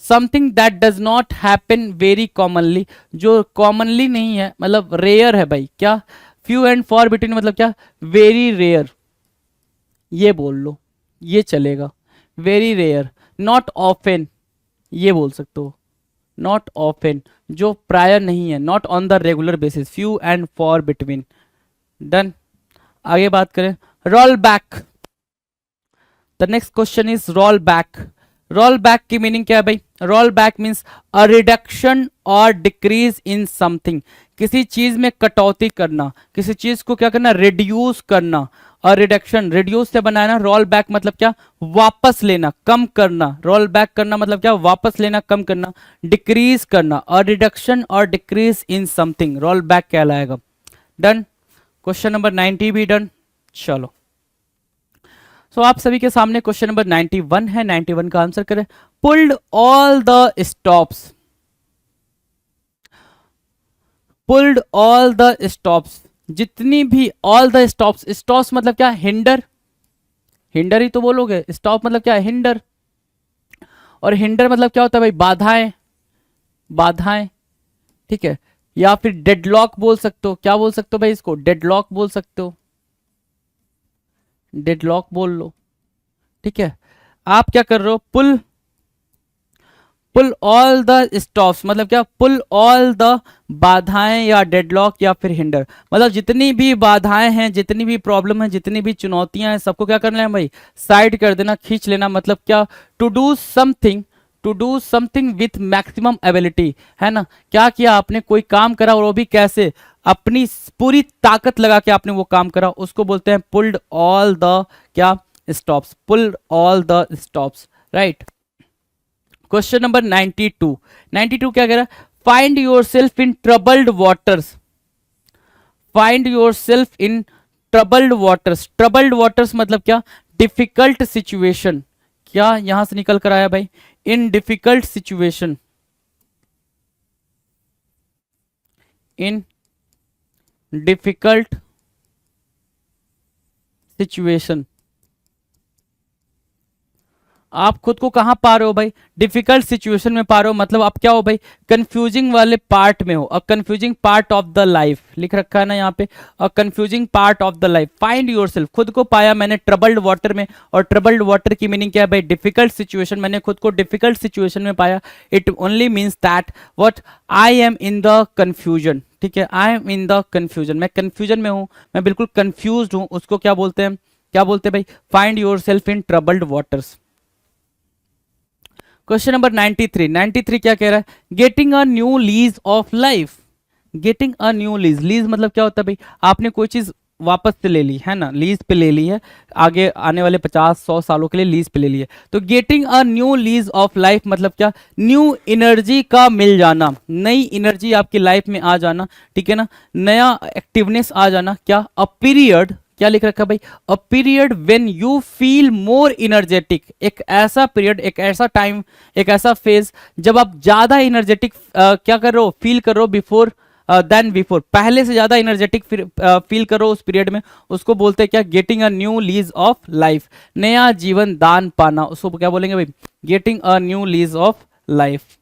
something that does not happen very commonly, जो कॉमनली नहीं है, मतलब रेयर है भाई, क्या, फ्यू एंड फॉर बिटवीन मतलब क्या, वेरी रेयर, ये बोल लो, ये चलेगा, वेरी रेयर, नॉट ऑफेन, ये बोल सकते हो, नॉट ऑफेन, जो प्रायर नहीं है, not on the regular basis, few and for between. Done. आगे बात करें, roll back, the next question is roll back. Roll back की मीनिंग क्या है भाई, roll back means a reduction और डिक्रीज इन समथिंग, किसी चीज में कटौती करना, किसी चीज को क्या करना, रिड्यूस करना, और रिडक्शन, रिड्यूस से बनाना, रोल बैक मतलब क्या, वापस लेना, कम करना, रोल बैक करना मतलब क्या, वापस लेना, कम करना, डिक्रीज करना, और रिडक्शन और decrease in something roll back कहलाएगा। डन। क्वेश्चन नंबर 90 भी डन। चलो, सो आप सभी के सामने क्वेश्चन नंबर 91 है, 91 का आंसर करें। Pulled all the stops, pulled all the stops, जितनी भी, ऑल द स्टॉप्स, स्टॉप्स मतलब क्या, हिंडर, हिंडर ही तो बोलोगे, स्टॉप मतलब क्या है, हिंडर, और हिंडर मतलब क्या होता है भाई, बाधाएं, बाधाएं, ठीक है, या फिर डेडलॉक बोल सकते हो, क्या बोल सकते हो भाई इसको, डेडलॉक बोल सकते हो, डेडलॉक बोल लो, ठीक है। आप क्या कर रहे हो, पुल, पुल ऑल द स्टॉप्स मतलब क्या, पुल ऑल द बाधाएं या डेडलॉक या फिर हिंडर, मतलब जितनी भी बाधाएं हैं, जितनी भी प्रॉब्लम है, जितनी भी चुनौतियां हैं, सबको क्या करना है भाई, साइड कर देना, खींच लेना, मतलब क्या, to do something, to do something with maximum ability, है ना, क्या किया आपने, कोई काम करा, और वो भी कैसे, अपनी पूरी ताकत लगा के आपने वो काम करा, उसको बोलते हैं पुल्ड ऑल द क्या, stops, pulled all the stops, right. Question number 92, 92 क्या कह रहा है, find your self in troubled waters, find your self in troubled waters, troubled waters मतलब क्या, डिफिकल्ट सिचुएशन, क्या यहां से निकल कर आया भाई, इन डिफिकल्ट सिचुएशन, इन डिफिकल्ट सिचुएशन, आप खुद को कहाँ पा रहे हो भाई, डिफिकल्ट सिचुएशन में पा रहे हो, मतलब आप क्या हो भाई, कंफ्यूजिंग वाले पार्ट में हो, a confusing part of the life लिख रखा है ना यहाँ पे, a confusing part of the life, find yourself, खुद को पाया मैंने ट्रबल्ड वाटर में, और ट्रबल्ड वाटर की मीनिंग क्या है भाई, डिफिकल्ट सिचुएशन, मैंने खुद को डिफिकल्ट सिचुएशन में पाया, it only means that what, I am in the confusion, ठीक है, I am in the confusion, मैं कंफ्यूजन में हूँ, मैं बिल्कुल कंफ्यूज हूँ, उसको क्या बोलते हैं, क्या बोलते हैं भाई, find your self in troubled waters. Question number 93, 93 क्या कह रहा है, getting a new lease of life, getting a new lease, lease मतलब क्या होता है भाई, आपने कोई चीज वापस से ले ली है ना, लीज पे ले ली है, आगे आने वाले 50-100 सालों के लिए लीज पे ले ली है, तो getting a new lease of life मतलब क्या, न्यू एनर्जी का मिल जाना, नई एनर्जी आपकी लाइफ में आ जाना, ठीक है ना, नया एक्टिवनेस आ जाना, क्या, अ पीरियड, क्या लिख रखा है भाई, a period when you feel more energetic, एक ऐसा पीरियड, एक ऐसा टाइम, एक ऐसा फेज जब आप ज्यादा इनर्जेटिक क्या कर रहे हो, फील कर रहे हो, बिफोर देन बिफोर, पहले से ज्यादा एनर्जेटिक फील करो उस पीरियड में, उसको बोलते हैं क्या, getting a new lease of life, नया जीवन दान पाना, उसको क्या बोलेंगे भाई, getting a new lease of life.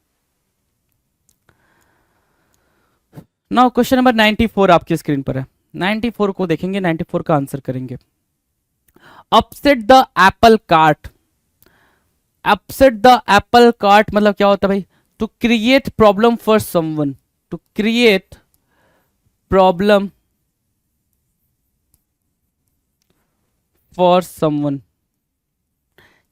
Now question number 94 आपकी स्क्रीन पर है, 94 को देखेंगे, 94 का आंसर करेंगे। Upset the apple cart, upset the apple cart मतलब क्या होता है भाई, to create problem for someone, to create problem for someone,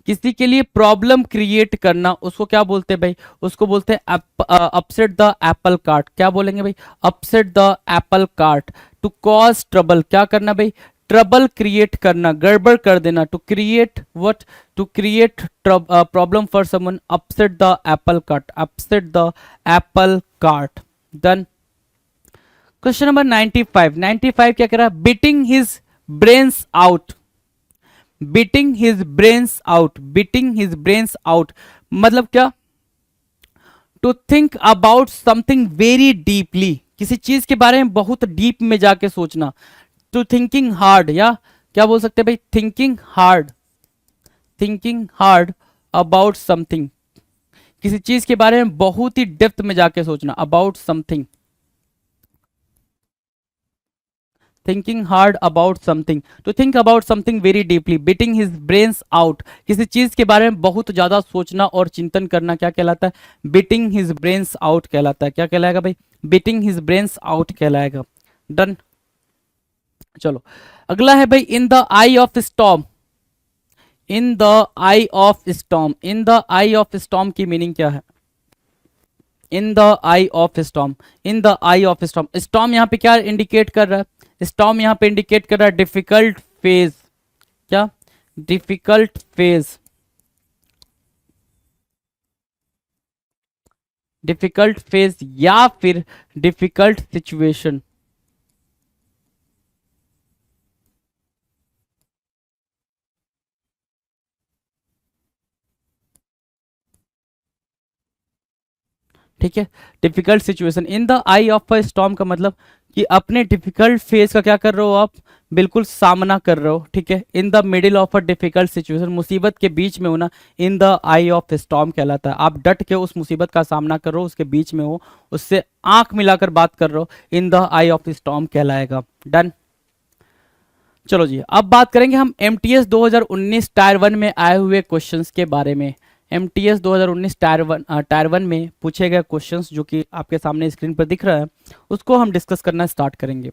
किसी के लिए प्रॉब्लम क्रिएट करना, उसको क्या बोलते हैं भाई, उसको बोलते हैं अपसेट द एप्पल कार्ट, क्या बोलेंगे भाई, upset the apple cart, to cause trouble, क्या करना भाई, ट्रबल क्रिएट करना, गड़बड़ कर देना, to create what, to create problem for someone, upset the apple cart, upset the apple cart, done. Question number 95, 95 क्या कह रहा है, beating his brains out, beating his brains out, beating his brains out मतलब क्या, to think about something very deeply, किसी चीज के बारे में बहुत डीप में जाके सोचना, टू थिंकिंग हार्ड, या क्या बोल सकते हैं भाई, thinking hard, thinking hard about something, किसी चीज के बारे में बहुत ही डेप्थ में जाके सोचना, about something, thinking hard about something, to think about something very deeply, beating his brains out, किसी चीज के बारे में बहुत ज्यादा सोचना और चिंतन करना क्या कहलाता है, बीटिंग हिज ब्रेन्स आउट कहलाता है, क्या कहलाएगा भाई, बीटिंग हिज ब्रेन्स आउट कहलाएगा, डन। चलो अगला है भाई, in the I of storm, in the I of storm, in the I of storm की मीनिंग क्या है, in the I of storm, in the I of storm, storm यहाँ पे क्या इंडिकेट कर रहा है, स्टॉर्म यहाँ पे इंडिकेट कर रहा है डिफिकल्ट फेज, क्या, डिफिकल्ट फेज, डिफिकल्ट फेज या फिर डिफिकल्ट सिचुएशन, ठीक है, difficult situation, in the I of a storm का मतलब कि अपने डिफिकल्ट फेज का क्या कर रहे हो आप, बिल्कुल सामना कर रहे हो, ठीक है, in the middle of a difficult situation, मुसीबत के बीच में होना, in the I of storm कहलाता है, आप डट के उस मुसीबत का सामना कर रहे हो, उसके बीच में हो, उससे आंख मिलाकर बात कर रहे हो, in the I of storm कहलाएगा, डन। चलो जी अब बात करेंगे हम एमटीएस 2019 टायर 1 में आए हुए क्वेश्चंस के बारे में, एमटीएस 2019 टायर वन में पूछे गए क्वेश्चंस जो कि आपके सामने स्क्रीन पर दिख रहा है, उसको हम डिस्कस करना स्टार्ट करेंगे।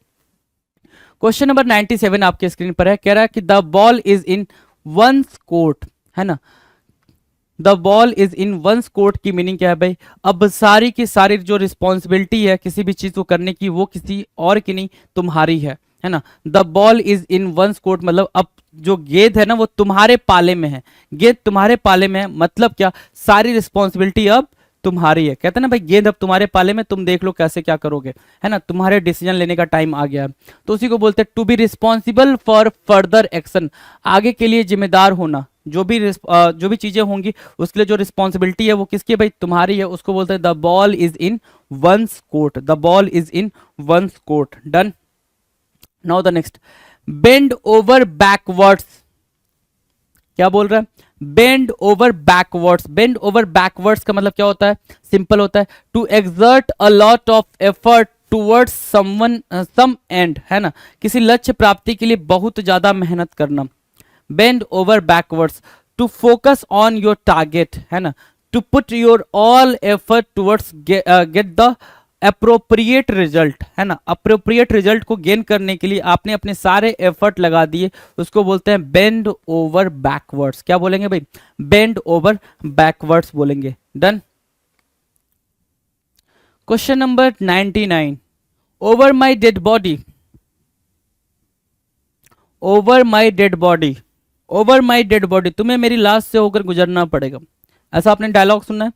क्वेश्चन नंबर 97 आपके स्क्रीन पर है, कह रहा है कि the ball is in one's court, है ना, the ball is in one's court की मीनिंग क्या है भाई, अब सारी की सारी जो रिस्पॉन्सिबिलिटी है किसी भी चीज को करने की वो किसी और की नहीं, तुम्हारी है ना, the ball is in one's court मतलब अब जो गेंद है ना वो तुम्हारे पाले में है, गेंद तुम्हारे पाले में है मतलब क्या, सारी रिस्पॉन्सिबिलिटी अब तुम्हारी है, कहते हैं ना भाई गेंद अब तुम्हारे पाले में, तुम देख लो कैसे क्या करोगे, है ना, तुम्हारे डिसीजन लेने का टाइम आ गया है, तो उसी को बोलते हैं to be responsible for further action, आगे के लिए जिम्मेदार होना, जो भी चीजें होंगी उसके लिए जो रिस्पॉन्सिबिलिटी है वो किसकी है भाई, तुम्हारी है, उसको बोलते हैं the ball is in one's court, the ball is in one's court, done. Now the next, bend over backwards, क्या बोल रहा है, bend over backwards. Bend over backwards का मतलब क्या होता है, सिंपल होता है, to exert a lot of effort towards someone some end, है ना, किसी लक्ष्य प्राप्ति के लिए बहुत ज्यादा मेहनत करना। Bend over backwards, to focus on your target, है ना, to put your all effort towards get the appropriate result, है ना, अप्रोप्रिएट रिजल्ट को गेन करने के लिए आपने अपने सारे एफर्ट लगा दिए, उसको बोलते हैं बेंड ओवर बैकवर्ड्स। क्या बोलेंगे भाई, बेंड ओवर बैकवर्ड्स बोलेंगे। Done. Question number 99, over my dead body, over my dead body, over my dead body, तुम्हें मेरी लाश से होकर गुजरना पड़ेगा। ऐसा आपने डायलॉग सुना है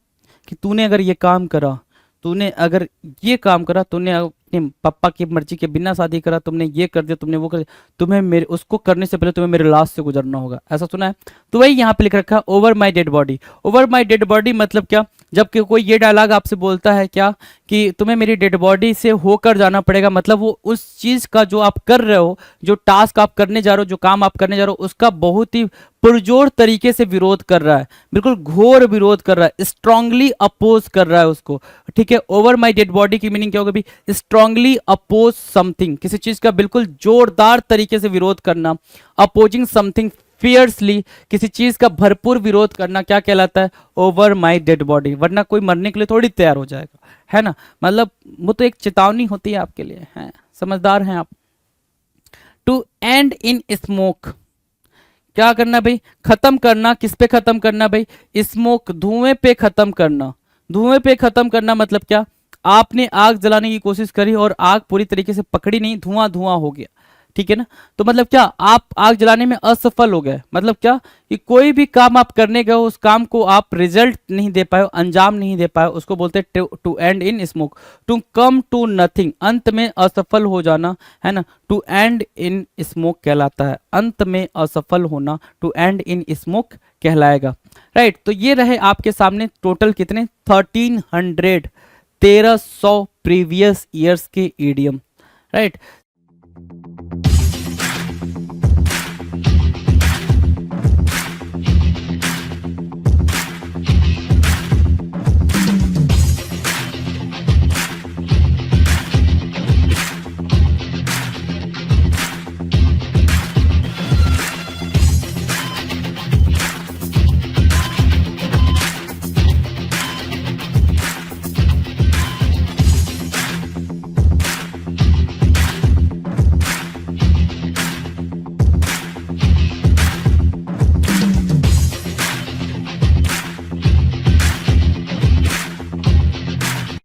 कि तूने अगर ये काम करा, तूने अगर ये काम करा, तूने अपने पापा की मर्जी के बिना शादी करा, तुमने ये कर दिया, तुमने वो कर दिया, तुम्हें मेरे उसको करने से पहले तुम्हें मेरे लाश से गुजरना होगा। ऐसा सुना है? तो वही यहाँ पे लिख रखा है, over my dead body. Over my dead body मतलब क्या, जब कि कोई ये डायलॉग आपसे बोलता है क्या कि तुम्हें मेरी डेड बॉडी से होकर जाना पड़ेगा, मतलब वो उस चीज का जो आप कर रहे हो, जो टास्क आप करने जा रहे हो, जो काम आप करने जा रहे हो, उसका बहुत ही पुरजोर तरीके से विरोध कर रहा है, बिल्कुल घोर विरोध कर रहा है, स्ट्रांगली अपोज कर रहा है उसको। ठीक है, ओवर माई डेड बॉडी की मीनिंग क्या होगा भी, स्ट्रांगली अपोज समथिंग, किसी चीज का बिल्कुल जोरदार तरीके से विरोध करना। अपोजिंग समथिंग फियर्सली, किसी चीज का भरपूर विरोध करना क्या कहलाता है, ओवर माई डेड बॉडी। वरना कोई मरने के लिए थोड़ी तैयार हो जाएगा, है ना, मतलब वो तो एक चेतावनी होती है आपके लिए, है, समझदार हैं आप। टू एंड इन स्मोक, क्या करना भाई, खत्म करना, किस पे खत्म करना भाई, स्मोक, धुएं पे खत्म करना। धुएं पे खत्म करना मतलब क्या, आपने आग जलाने की कोशिश करी और आग पूरी तरीके से पकड़ी नहीं, धुआं धुआं हो गया, ठीक है ना। तो मतलब क्या, आप आग जलाने में असफल हो गए, मतलब क्या कि कोई भी काम आप करने गए उस काम को आप रिजल्ट नहीं दे पाए, अंजाम नहीं दे पाए, उसको बोलते हैं to end in smoke. To come to nothing, अंत में असफल हो जाना, है ना, टू एंड इन स्मोक कहलाता है, अंत में असफल होना टू एंड इन स्मोक कहलाएगा। राइट, तो ये रहे आपके सामने टोटल कितने, 1300 प्रीवियस ईयर्स के ईडियम। राइट,